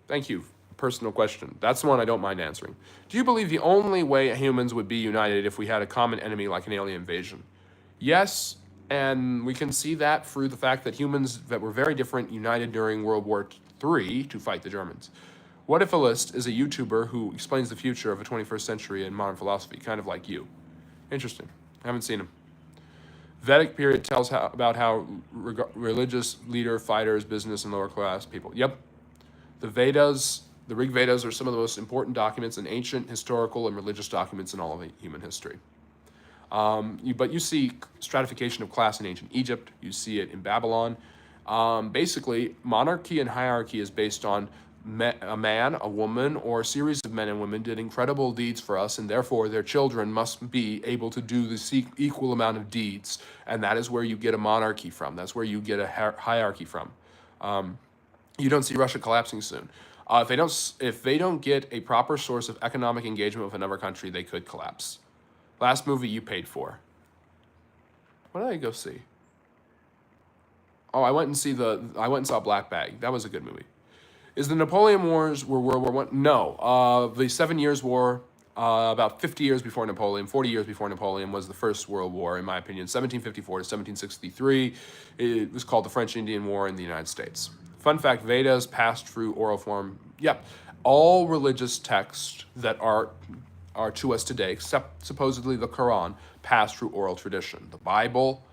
Thank you. Personal question. That's the one I don't mind answering. Do you believe the only way humans would be united if we had a common enemy like an alien invasion? Yes, and we can see that through the fact that humans that were very different united during World War III to fight the Germans. What if a list is a YouTuber who explains the future of the 21st century in modern philosophy, kind of like you? Interesting. I haven't seen him. Vedic period tells about how religious leader, fighters, business, and lower class people. Yep, the Vedas, the Rig Vedas, are some of the most important documents and ancient historical and religious documents in all of human history. But you see stratification of class in ancient Egypt. You see it in Babylon. Basically, monarchy and hierarchy is based on a man, a woman, or a series of men and women did incredible deeds for us, and therefore their children must be able to do the equal amount of deeds. And that is where you get a monarchy from. That's where you get a hierarchy from. You don't see Russia collapsing soon. If they don't get a proper source of economic engagement with another country, they could collapse. Last movie you paid for. What did I go see? Oh, I went and saw Black Bag. That was a good movie. Is the Napoleon Wars were World War One? No. The 7 Years War, about 50 years before Napoleon, 40 years before Napoleon, was the first World War, in my opinion. 1754 to 1763. It was called the French Indian War in the United States. Fun fact, Vedas passed through oral form. Yep. All religious texts that are to us today, except supposedly the Quran, passed through oral tradition. The Bible,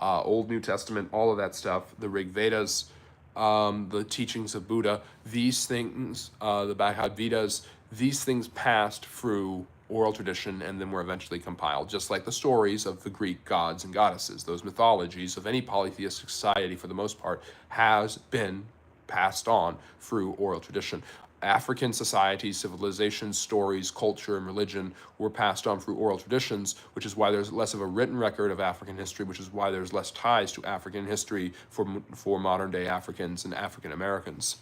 Old New Testament, all of that stuff, the Rig Vedas, the teachings of Buddha, these things, the Bhagavad Gita's, these things passed through oral tradition and then were eventually compiled, just like the stories of the Greek gods and goddesses. Those mythologies of any polytheistic society, for the most part, has been passed on through oral tradition. African societies, civilizations, stories, culture, and religion were passed on through oral traditions, which is why there's less of a written record of African history, which is why there's less ties to African history for modern-day Africans and African Americans.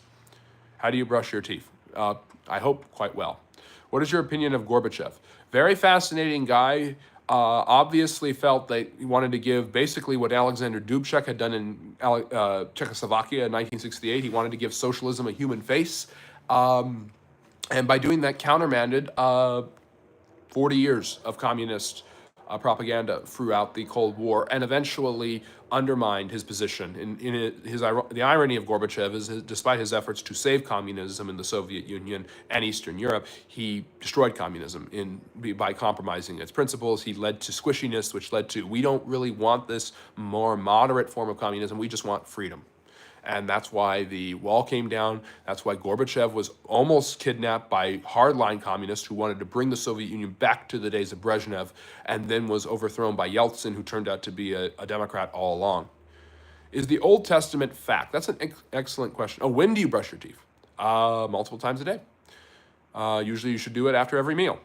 How do you brush your teeth? I hope quite well. What is your opinion of Gorbachev? Very fascinating guy. Obviously felt that he wanted to give basically what Alexander Dubček had done in Czechoslovakia in 1968. He wanted to give socialism a human face. And by doing that, countermanded 40 years of communist propaganda throughout the Cold War, and eventually undermined his position. The irony of Gorbachev is, despite his efforts to save communism in the Soviet Union and Eastern Europe, he destroyed communism by compromising its principles. He led to squishiness, which led to, we don't really want this more moderate form of communism, we just want freedom. And that's why the wall came down. That's why Gorbachev was almost kidnapped by hardline communists who wanted to bring the Soviet Union back to the days of Brezhnev, and then was overthrown by Yeltsin, who turned out to be a Democrat all along. Is the Old Testament fact? That's an excellent question. Oh, when do you brush your teeth? Multiple times a day. Usually you should do it after every meal.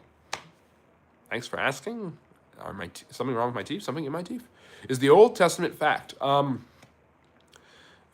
Thanks for asking. Are something wrong with my teeth? Something in my teeth? Is the Old Testament fact?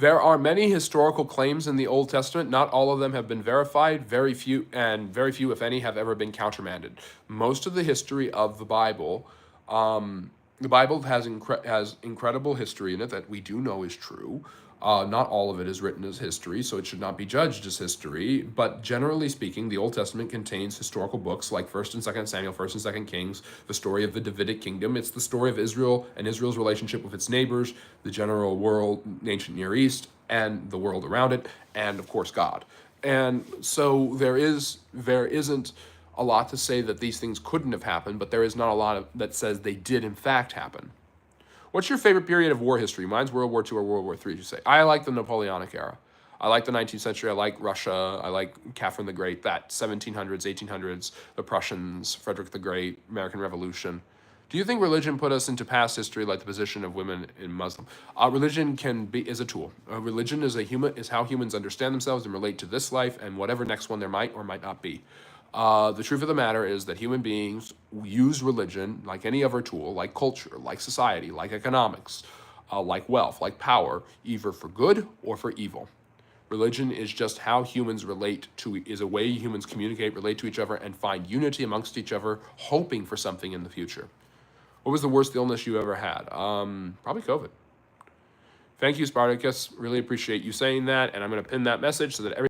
There are many historical claims in the Old Testament. Not all of them have been verified. Very few, if any, have ever been countermanded. Most of the history of the Bible has incredible history in it that we do know is true. Not all of it is written as history, so it should not be judged as history. But generally speaking, the Old Testament contains historical books like 1st and 2nd Samuel, 1st and 2nd Kings, the story of the Davidic kingdom. It's the story of Israel and Israel's relationship with its neighbors, the general world, ancient Near East, and the world around it, and of course God. And so there isn't a lot to say that these things couldn't have happened, but there is not a lot that says they did in fact happen. What's your favorite period of war history? Mine's World War II or World War III, you say. I like the Napoleonic era. I like the 19th century. I like Russia. I like Catherine the Great, that 1700s, 1800s, the Prussians, Frederick the Great, American Revolution. Do you think religion put us into past history like the position of women in Muslim? Religion is a tool. Religion is how humans understand themselves and relate to this life and whatever next one there might or might not be. The truth of the matter is that human beings use religion like any other tool, like culture, like society, like economics, like wealth, like power, either for good or for evil. Religion is just how humans is a way humans communicate, relate to each other, and find unity amongst each other, hoping for something in the future. What was the worst illness you ever had? Probably COVID. Thank you, Spartacus. Really appreciate you saying that, and I'm going to pin that message so that every